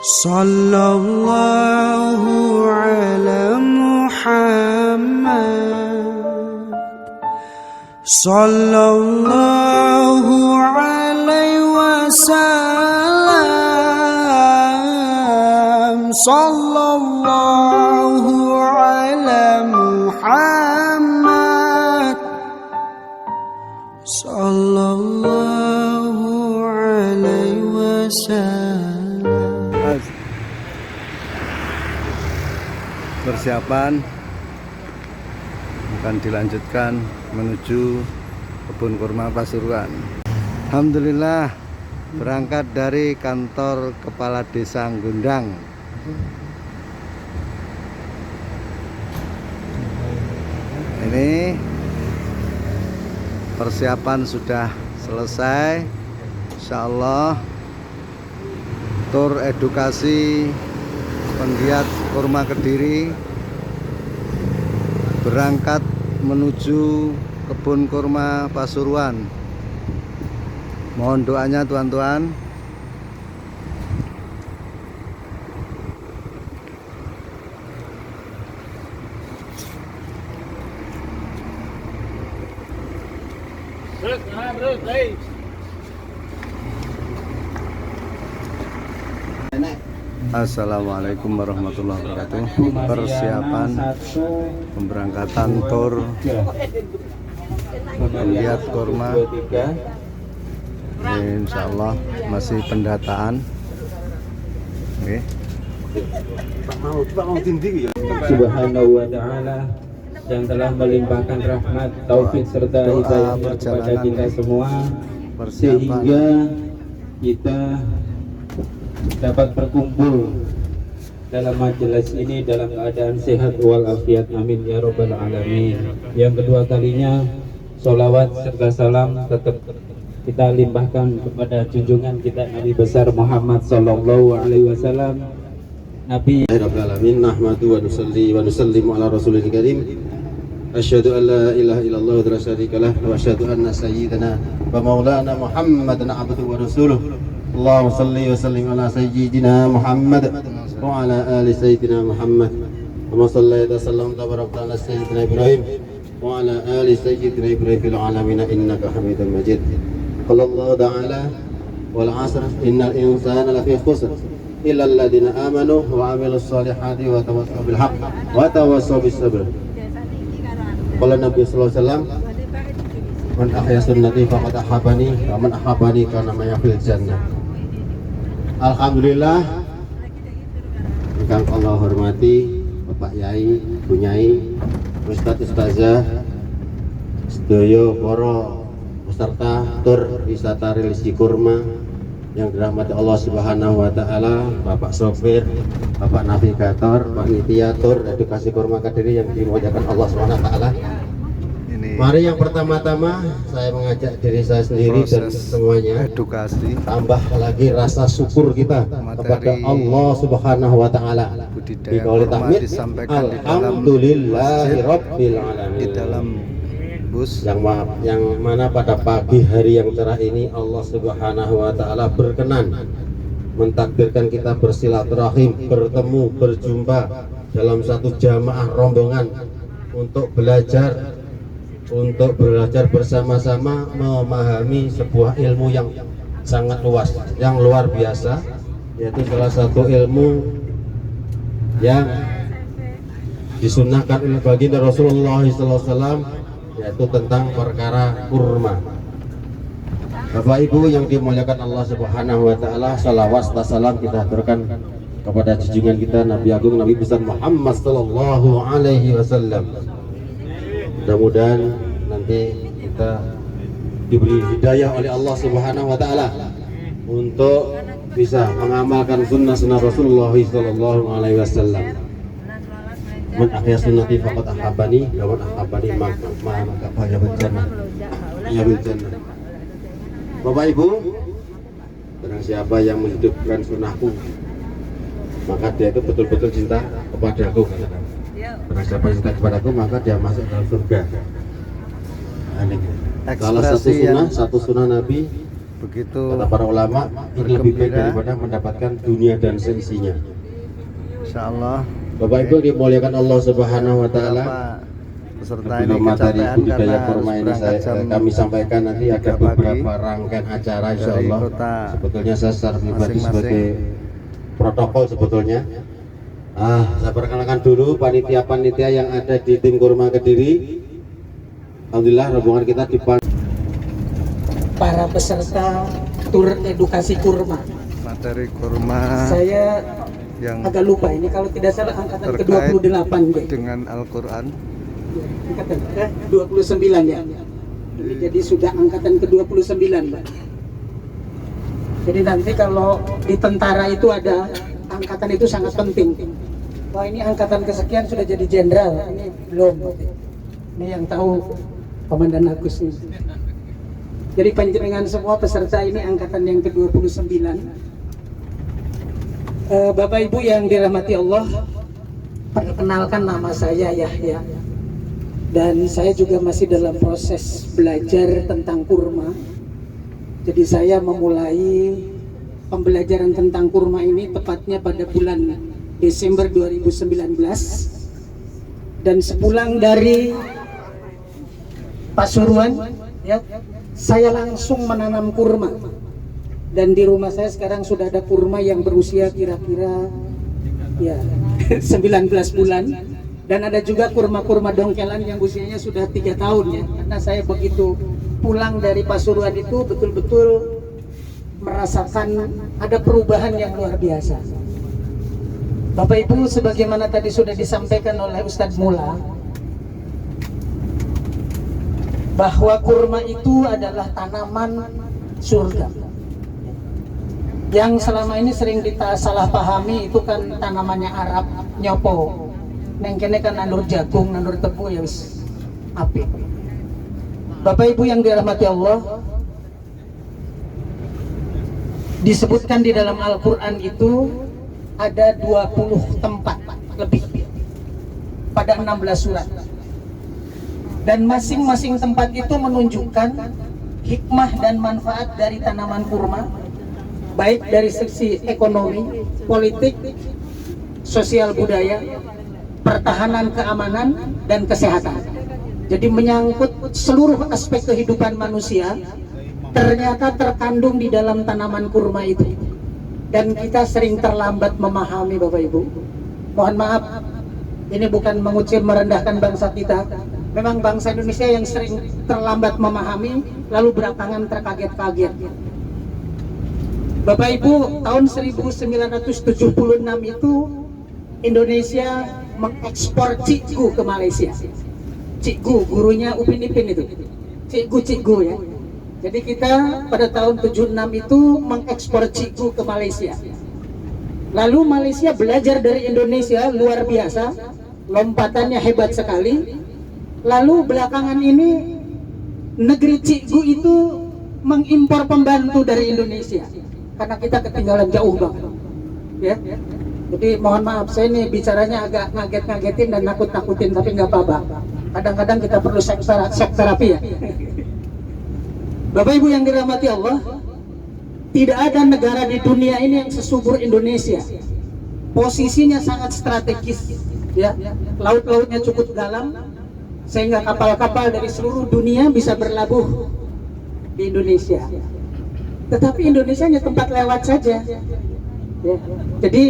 Sallallahu ala Muhammad, sallallahu alaihi wasallam, sallallahu ala Muhammad, sallallahu alaihi wasallam. Persiapan akan dilanjutkan menuju kebun kurma Pasuruan. Alhamdulillah berangkat dari kantor kepala desa Gundang. Ini persiapan sudah selesai. Insya Allah tur edukasi penggiat kurma Kediri berangkat menuju kebun kurma Pasuruan. Mohon doanya tuan-tuan. Assalamualaikum warahmatullahi wabarakatuh. Persiapan pemberangkatan tur penggiat kurma. Insya Allah masih pendataan. Oke. Subhanahu wa ta'ala yang telah melimpahkan rahmat, taufik serta hidayah kepada kita semua, sehingga kita dapat berkumpul dalam majelis ini dalam keadaan sehat walafiat, amin ya robbal alamin. Yang kedua kalinya sholawat serta salam tetap kita limpahkan kepada junjungan kita Nabi besar Muhammad sallallahu alaihi wasallam. Nabi Rabbil alamin, nahmadu wa nusalli wa nusallimu ala rasulil karim. Asyhadu an la ilaha illallah wa la syarika lah, wa asyhadu anna sayyidana wa maulana Muhammadan abduhu wa rasuluh. Allahumma salli wa sallim ala sayyidina Muhammad wa ala ali sayyidina Muhammad. Wa sallaita sallam tabarakta ala sayyidina Ibrahim wa ala ali sayyidina Ibrahim fil alamin innaka Hamidum Majid. Qala Allah ta'ala wal 'asr innal insana lafi khusr illa alladziina amanu wa 'amilus shalihati wa tawassaw bil haqq wa tawassaw bis sabr. Qala Nabi sallallahu alaihi wasallam, man ahya sunnati faqad ahabani wa man ahabani kana maya fil jannah. Alhamdulillah, ingkang Allah hormati Bapak Yai, Bu Nyai, Ustadz Ustazah, sedaya para peserta tur wisata religi kurma yang dirahmati Allah Subhanahu wa taala, Bapak sopir, Bapak navigator, panitia tur edukasi kurma Kediri yang dimuliakan Allah Subhanahu wa taala. Mari yang pertama-tama saya mengajak diri saya sendiri dan semuanya Edukasi tambah lagi rasa syukur kita kepada Allah Subhanahu wa taala. Dikauli tahmid, alhamdulillahirabbil alamin. Di dalam bus yang mana pada pagi hari yang cerah ini Allah Subhanahu wa taala berkenan mentakdirkan kita bersilaturahim, bertemu, berjumpa dalam satu jamaah rombongan untuk belajar bersama-sama memahami sebuah ilmu yang sangat luas, yang luar biasa, yaitu salah satu ilmu yang disunnahkan oleh baginda Rasulullah SAW, yaitu tentang perkara kurma. Bapak Ibu yang dimuliakan Allah Subhanahu wa taala, salawat dan salam kita aturkan kepada junjungan kita Nabi Agung Nabi besar Muhammad sallallahu alaihi wasallam. Mudah-mudahan nanti kita diberi hidayah oleh Allah Subhanahu wa taala untuk bisa mengamalkan sunnah-sunnah Rasulullah sallallahu alaihi wasallam. Man ahya sunnati faqad ahabbani wa man ahabbani maka ya jannah. Ya jannah. Bapak Ibu, barang siapa yang menghidupkan sunnahku, maka dia itu betul-betul cinta kepadaku. Barang siapa cinta kepadaku, maka dia masuk dalam surga. Salah satu sunnah Nabi begitu Kata para ulama, ini lebih baik bergembira. daripada mendapatkan dunia dan seisinya. Insyaallah Bapak Ibu dimuliakan Allah Subhanahu wa taala. Peserta ini Sebelum materi kecapean budidaya karena kurma harus ini berangkat jam kami sampaikan nanti ada 3 pagi beberapa rangkaian acara insya dari Allah. kota Sebetulnya saya secara pribadi masing-masing. sebagai protokol sebetulnya. Saya perkenalkan dulu panitia-panitia yang ada di tim kurma Kediri. Alhamdulillah rombongan kita dipandu para peserta tur edukasi kurma. materi kurma Saya yang agak lupa ini kalau tidak salah angkatan terkait ke-28 deh. dengan Al-Quran. Angkatan 29 ya. Ini jadi sudah angkatan ke-29, Mbak. Jadi nanti kalau di tentara itu ada angkatan itu sangat penting. Wah, ini angkatan kesekian sudah jadi jenderal, ini belum. Ini yang tahu Komandan Agus ini. Jadi panjenengan semua peserta ini angkatan yang ke-29. Bapak Ibu yang dirahmati Allah, perkenalkan nama saya Yahya. Dan saya juga masih dalam proses belajar tentang kurma. Jadi saya memulai pembelajaran tentang kurma ini tepatnya pada bulan Desember 2019. Dan sepulang dari Pasuruan, ya, saya langsung menanam kurma. Dan di rumah saya sekarang sudah ada kurma yang berusia kira-kira ya 19 bulan. Dan ada juga kurma-kurma dongkelan yang usianya sudah 3 tahun ya. Karena saya begitu pulang dari Pasuruan itu betul-betul merasakan ada perubahan yang luar biasa. Bapak Ibu, sebagaimana tadi sudah disampaikan oleh Ustadz Mula, bahwa kurma itu adalah tanaman surga. Yang selama ini sering kita salah pahami itu kan tanamannya Arab, nyopo. Neng kene kan nandur jagung, nandur tebu ya wis apik. Bapak Ibu yang dirahmati Allah, disebutkan di dalam Al-Quran itu ada 20 tempat lebih pada 16 surat. Dan masing-masing tempat itu menunjukkan hikmah dan manfaat dari tanaman kurma, baik dari sisi ekonomi, politik, sosial budaya, pertahanan keamanan, dan kesehatan. Jadi menyangkut seluruh aspek kehidupan manusia ternyata terkandung di dalam tanaman kurma itu. Dan kita sering terlambat memahami, Bapak Ibu. Mohon maaf, ini bukan mengucil merendahkan bangsa kita. Memang bangsa Indonesia yang sering terlambat memahami, lalu belakangan terkaget-kaget. Bapak Ibu, tahun 1976 itu Indonesia mengekspor cikgu ke Malaysia. Cikgu, gurunya Upin Ipin itu. Cikgu ya. Jadi kita pada tahun 76 itu mengekspor cikgu ke Malaysia. Lalu Malaysia belajar dari Indonesia luar biasa, lompatannya hebat sekali. Lalu belakangan ini negeri cikgu itu mengimpor pembantu dari Indonesia karena kita ketinggalan jauh banget. Ya. Jadi mohon maaf, saya ini bicaranya agak ngaget-ngagetin dan nakut-nakutin, tapi nggak apa-apa. Kadang-kadang kita perlu shock terapi ya. Bapak Ibu yang dirahmati Allah, tidak ada negara di dunia ini yang sesubur Indonesia. Posisinya sangat strategis, ya. Laut-lautnya cukup dalam, sehingga kapal-kapal dari seluruh dunia bisa berlabuh di Indonesia. Tetapi Indonesia hanya tempat lewat saja. Ya. Jadi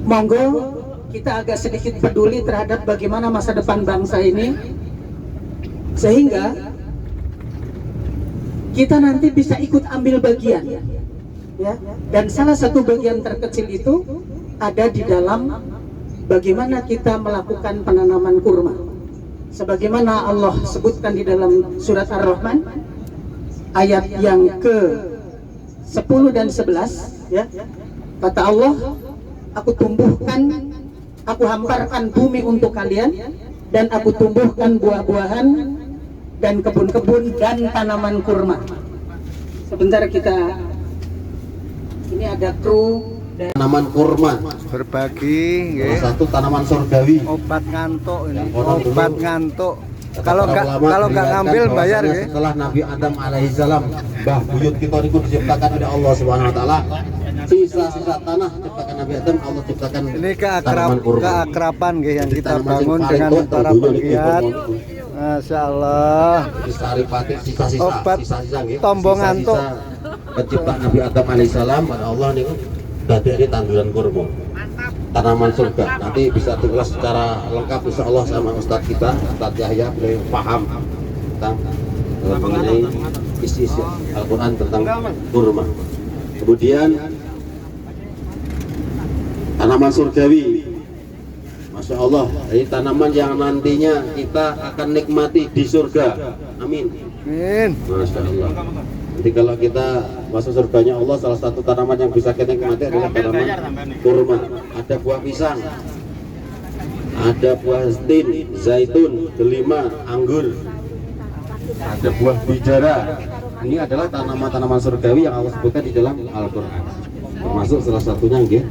monggo kita agak sedikit peduli terhadap bagaimana masa depan bangsa ini, sehingga kita nanti bisa ikut ambil bagian, ya. Dan salah satu bagian terkecil itu ada di dalam bagaimana kita melakukan penanaman kurma. Sebagaimana Allah sebutkan di dalam surat Ar-Rahman ayat yang ke-10 dan 11, ya. Kata Allah, aku tumbuhkan, aku hamparkan bumi untuk kalian, dan aku tumbuhkan buah-buahan dan kebun-kebun dan tanaman kurma. Sebentar kita, ini ada kru dan tanaman kurma. Berbagi Salah nggih. satu tanaman surgawi. Obat ngantuk ini. Orang dulu. Obat ngantuk. Kata Kalau para ulama nggak meriwayatkan ngambil bayar bahwasanya nggih. setelah Nabi Adam alaihissalam Mbah buyut kita niku diciptakan oleh Allah Subhanahu wa taala. Sisa-sisa tanah ciptakan Nabi Adam, Allah ciptakan Ini tanaman kurma. keakraban nggih yang Jadi kita tanaman bangun sing dengan paling tua, para tumbuhnya pegiat. niku kurma. Masya Allah. Saripati sisa-sisa Obat sisa-sisa nggih. tombong Sisa-sisa ngantuk. penciptaan Nabi Adam alaihissalam pada Allah niku dadekne tanduran kurma. Tanaman surga. Nanti bisa diulas secara lengkap insya Allah sama Ustadz kita, Ustadz Yahya, beliau paham tentang mengenai isi-isi Al-Quran tentang kurma. Kemudian tanaman surgawi, Masya Allah, ini tanaman yang nantinya kita akan nikmati di surga. Amin. Amin. Masya Allah. Jadi kalau kita masuk surganya Allah, salah satu tanaman yang bisa kita nikmati adalah tanaman kurma. Ada buah pisang, ada buah tin, zaitun, delima, anggur, ada buah bijara. Ini adalah tanaman-tanaman surgawi yang Allah sebutkan di dalam Al-Quran. Termasuk salah satunya nggih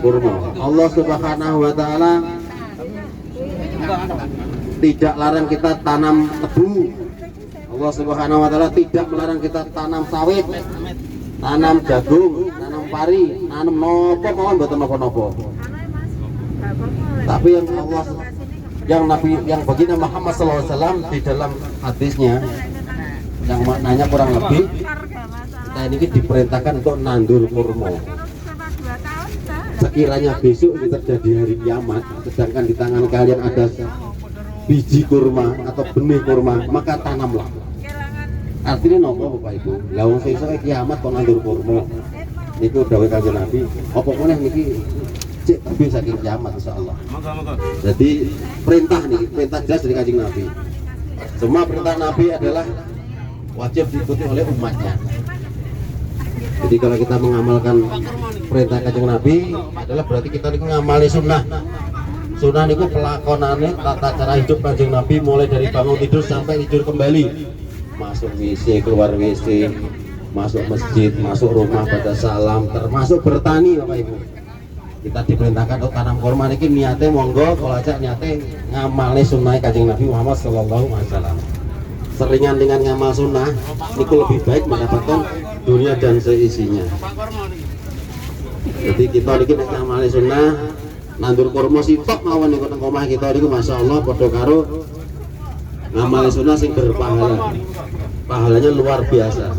kurma. Allah Subhanahu wa taala tidak larang kita tanam tebu. Allah Subhanahu wa taala tidak melarang kita tanam sawit, tanam jagung, tanam pari, tanam nopo mawon mboten napa-napa. Tapi yang baginda Muhammad SAW di dalam hadisnya yang maknanya kurang lebih kita ini diperintahkan untuk nandur kurma. Sekiranya besok ini terjadi hari kiamat, sedangkan di tangan kalian ada biji kurma atau benih kurma, maka tanamlah. Artinya nopo Bapak Ibu, lawang sesuk kiamat kok nandur kurma. Niku dawuh Kanjeng Nabi, apa meneh niki cek tapi saking kiamat insyaallah. Jadi perintah jelas dari Kanjeng Nabi. Semua perintah Nabi adalah wajib diikuti oleh umatnya. Jadi kalau kita mengamalkan perintah Kanjeng Nabi adalah berarti kita ngamali sunnah. Sunnah niku pelakonane tata cara hidup Kanjeng Nabi mulai dari bangun tidur sampai tidur kembali. Masuk WC, keluar WC, masuk masjid, masuk rumah pada salam, termasuk bertani Bapak Ibu. Kita diperintahkan untuk tanam kurma niki niate monggo kalau aja niate ngamali sunnah Kanjeng Nabi Muhammad sallallahu alaihi wasallam. Seringan dengan ngamal sunnah niku lebih baik mendapatkan dunia dan seisinya. Jadi kita niki nek ngamali sunnah nandur kurma sitok mawon niku teng omah kita niku masyaallah padha karo ngamal sunnah sing berpahala. Pahalanya luar biasa.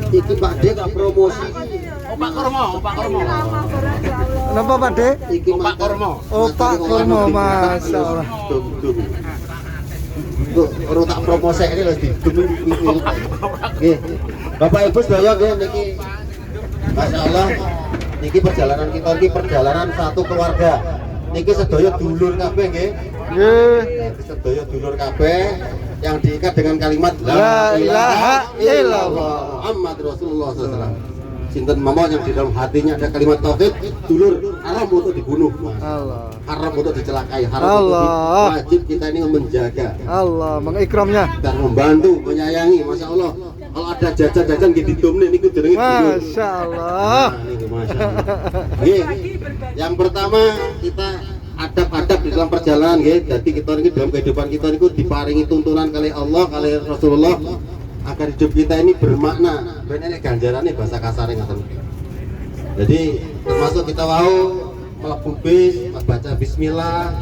Iki Pak De gak promosi. Opak kurma. Kenapa Pak De? Iki Opak kurma. Opak kurma, Masya Allah. Tuh, orang tak promosi ini lho didum iki. Nggih. Bapak Ibu sedaya nggih niki Masya Allah. Niki perjalanan kita iki perjalanan satu keluarga. Niki sedaya dulur kabeh nggih. Nggih. Sedaya dulur kabeh yang diikat dengan kalimat La ilaha illallah Muhammad Rasulullah SAW. Sinten mama yang di dalam hatinya ada kalimat tauhid, dulur haram untuk dibunuh, Mas. Allah. Haram untuk dicelakai, haram Allah. untuk wajib kita ini menjaga Allah mengikramnya. dan membantu, menyayangi, Masya Allah. Kalau ada jajan-jajan gitu domne niku jenenge dulur. Masya Allah. Nah, niku Masya Allah. Nggih. Yang pertama kita adab-adab di dalam perjalanan nggih. Jadi kita ini dalam kehidupan kita niku diparingi tuntunan kali Allah, kali Rasulullah agar hidup kita ini bermakna. Ben nek ganjarane bahasa kasare ngoten. Jadi termasuk kita mau mlebu bis, baca bismillah.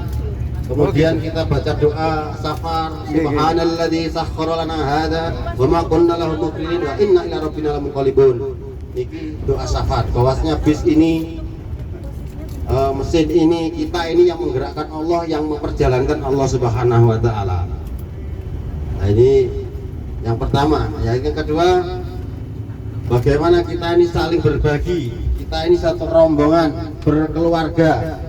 Kemudian kita baca doa safar, subhanalladzi sakhkhara lana hadza wa ma kunna lahu muqrinin wa inna ila rabbina lamunqalibun. Niki doa safar. Bahwasanya bis ini mesin ini, kita ini yang menggerakkan Allah, yang memperjalankan Allah Subhanahu wa taala. Nah, ini yang pertama. Yang kedua, bagaimana kita ini saling berbagi. Kita ini satu rombongan berkeluarga.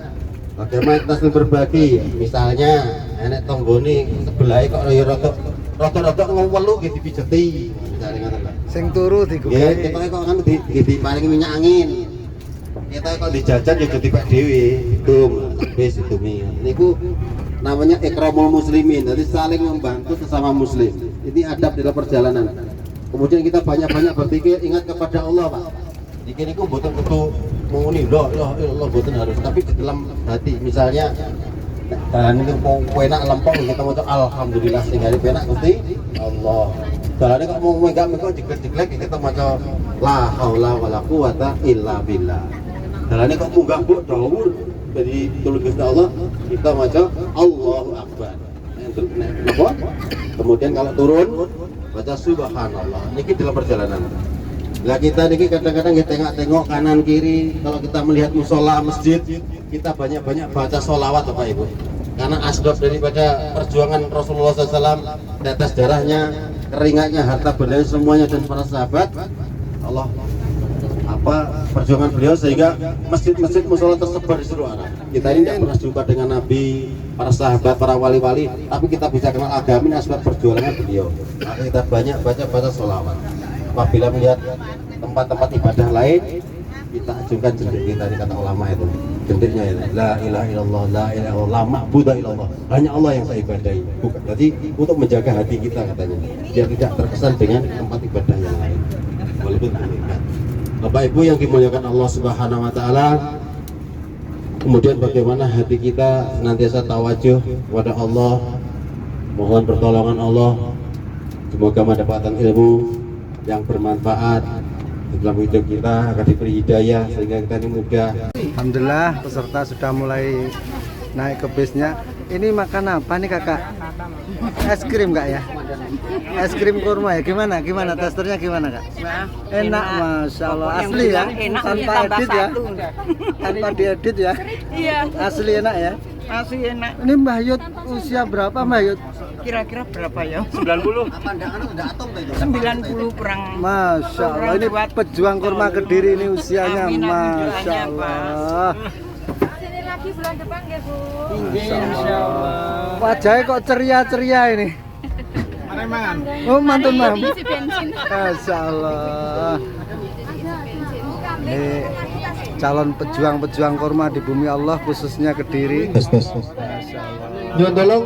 Bagaimana kita saling berbagi? Misalnya enek tonggone sebelah kok ya rada-rada ngewelu nggih dipijeti. Misalnya ngoten lho. Sing turu digugah. Nggih, kita kok kan diparingi minyak angin. Kita kok dijajan ya jadi Pak Dewi itu wis itu niku namanya ikramul muslimin, jadi saling membantu sesama muslim. Ini adab dalam perjalanan. Kemudian kita banyak-banyak berpikir ingat kepada Allah, Pak. Iki niku mboten kudu muni la ilaha illallah, mboten harus, tapi di dalam hati. Misalnya Dan ini mau enak lempeng kita mau alhamdulillah sehingga enak Gusti Allah. Jalan ini kok mau megang jeglek kita maca la haula wala quwata illa billah. Jalan ini kok munggah mbok dawuh dari tulung Gusti Allah kita maca Allahu akbar. Napa? Kemudian kalau turun baca subhanallah. Niki dalam perjalanan. Lah kita niki kadang-kadang kita tengok kanan kiri kalau kita melihat musola masjid kita banyak-banyak baca sholawat Bapak Ibu. Karena asbab daripada perjuangan Rasulullah SAW, tetes darahnya, keringatnya, harta bendanya semuanya dan para sahabat Allah perjuangan beliau sehingga masjid-masjid musola tersebar di seluruh Arab. Kita ini tidak pernah jumpa dengan Nabi, para sahabat, para wali-wali, tapi kita bisa kenal agama ini asbab perjuangan beliau. Maka kita banyak baca sholawat. Apabila melihat tempat-tempat ibadah lain, kita ajukan jentik kita, ini kata ulama itu jentiknya itu la ilaha illallah, la ilaha illallah, la ma'budu illallah, hanya Allah yang saya ibadahi. Bukan, jadi untuk menjaga hati kita katanya biar tidak terkesan dengan tempat ibadah yang lain walaupun mengikat. Bapak Ibu yang dimuliakan Allah Subhanahu wa taala, kemudian bagaimana hati kita senantiasa tawajuh kepada Allah, mohon pertolongan Allah, semoga mendapatkan ilmu yang bermanfaat dalam hidup kita, akan diberi hidayah sehingga kita ini mudah. Alhamdulillah peserta sudah mulai naik ke bisnya. Ini makan apa nih kakak? Es krim kak ya? Es krim kurma ya? Gimana testernya gimana kak? Enak masya Allah, asli ya? Tanpa edit ya? Tanpa diedit ya? Iya. Asli enak ya? Asli enak. Ini Mbah Yud usia berapa Mbah Yud? Kira-kira berapa ya? 90. 90 kurang. Masya Allah, ini pejuang kurma Kediri ini usianya masya Allah. Sini lagi bulan depan ya Bu. Masya Allah. Wajahnya kok ceria-ceria ini. Oh mantun mam. Masya Allah. Ini calon pejuang-pejuang kurma di bumi Allah khususnya Kediri. Masya Allah. Tolong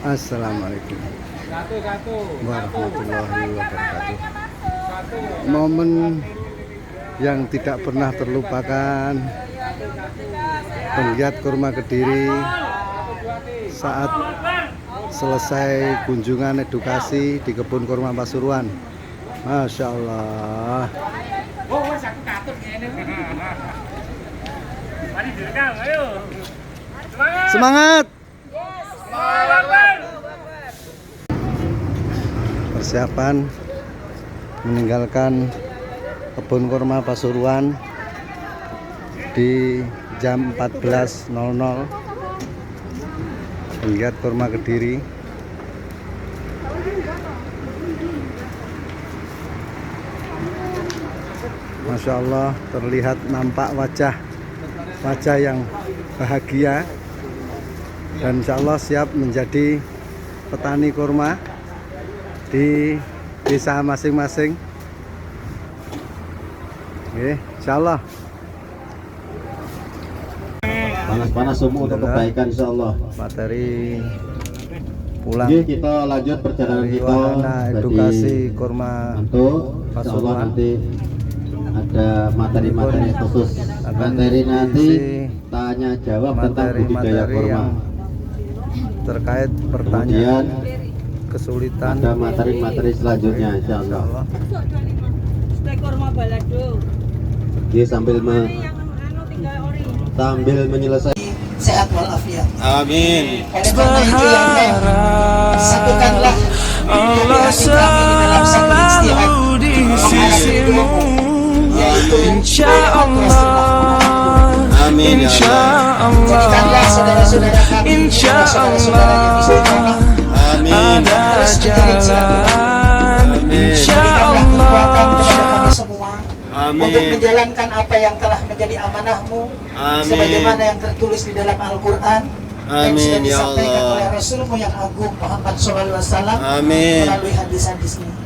Assalamualaikum warahmatullahi wabarakatuh. Momen yang tidak pernah terlupakan penggiat kurma Kediri saat selesai kunjungan edukasi di kebun kurma Pasuruan. Masya Allah. Semangat. Persiapan meninggalkan kebun kurma Pasuruan di jam 14.00. Penggiat kurma Kediri Masya Allah, terlihat nampak wajah yang bahagia dan insya Allah siap menjadi petani kurma di desa masing-masing. Oke, insya Allah. panas-panas semua untuk kebaikan insya Allah. Materi pulang. Oke, kita lanjut perjalanan kita. Wahana edukasi kurma Pasuruan. Nanti ada materi-materi khusus. Materi nanti tanya jawab tentang budidaya kurma. Terkait pertanyaan kesulitan. Ada materi-materi selanjutnya insya Allah. Kurma balado. Oke, sambil menyelesaikan. Sehat walafiat. Amin. Oleh karena itu yang satukanlah Allah selalu di sisimu, yaitu insya Allah. Amin. Insya Allah. Jadikanlah saudara-saudara kami, saudara-saudara yang istiqomah. Amin. Terus menjadi jalan. Insya Allah. Kami semua untuk menjalankan apa yang telah menjadi amanahmu sebagaimana yang tertulis di dalam Al-Quran yang sudah disampaikan oleh Rasulmu yang agung Muhammad SAW melalui hadis-hadisnya.